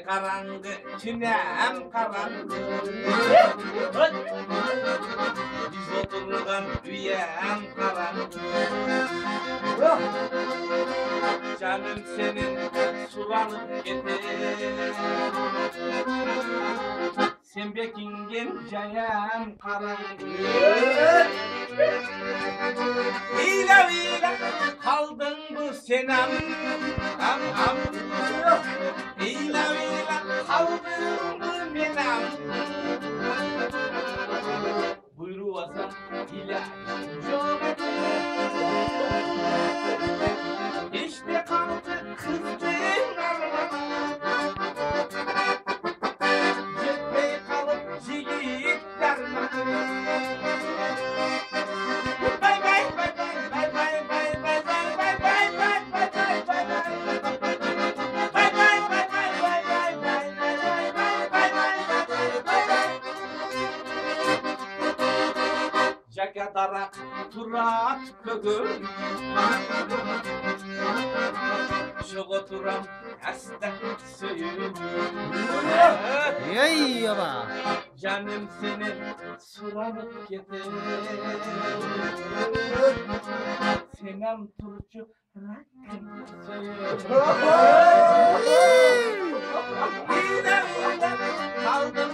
karanlığı, tünem karanlığı. Biz otururken dünyam karanlığı. Canım senin sulanıp gider. Sen bekingen cayam karanlığı. Hila hila kaldın bu senem. Am. Hila hila kaldın bu menem. Buyruğasan hila çok. İşte kaldı kızdığın armağan. Cephe kalıp yiğit derman. Bay bay bay bay bay bay bay bay bay bay bay bay bay bay bay. Bay bay bay bay bay bay bay bay bay bay bay bay bay. Jagadarak turat kögün. Çok oturam hasta suyum. Yay yaba. Canım senin sulanıp gider. Senem turcu rakım suyum. Yine kaldım